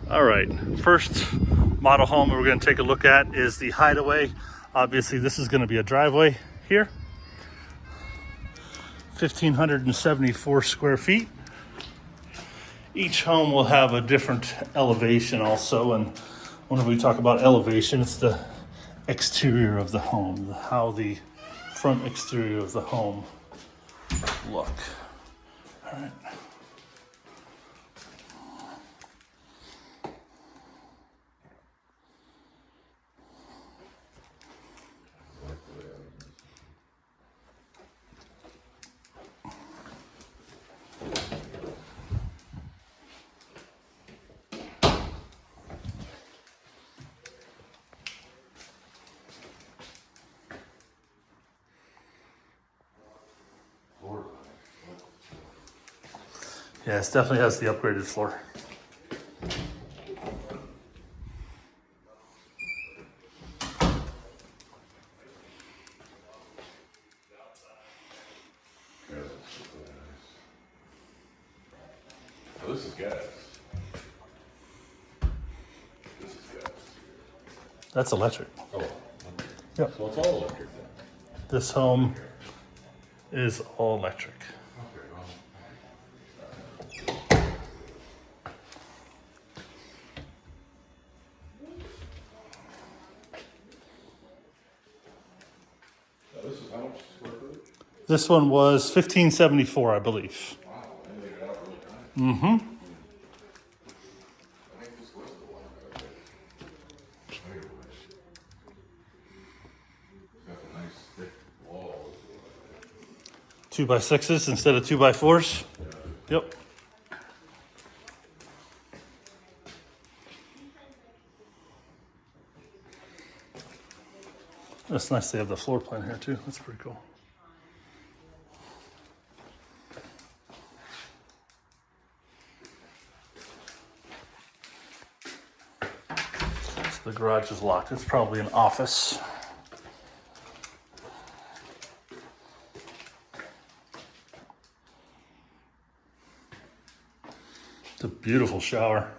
All right, first model home we're going to take a look at is the Hideaway. Obviously, this is going to be a driveway here. 1,574 square feet. Each home will have a different elevation also, and whenever we talk about elevation, it's the exterior of the home, how the front exterior of the home look. All right. Yeah, it definitely has the upgraded floor. Oh, this is gas. This is gas. That's electric. Oh, okay. Yep. So it's all electric then. This home is all electric. Okay, well. This is how much square footage? This one was 1,574, I believe. Wow, and they got out really nice. Mm-hmm. I think this was the one that I picked. Hideaway. Got the nice thick walls. 2x6s instead of 2x4s. Yeah. Yep. That's nice they have the floor plan here too. That's pretty cool. So the garage is locked. It's probably an office. It's a beautiful shower.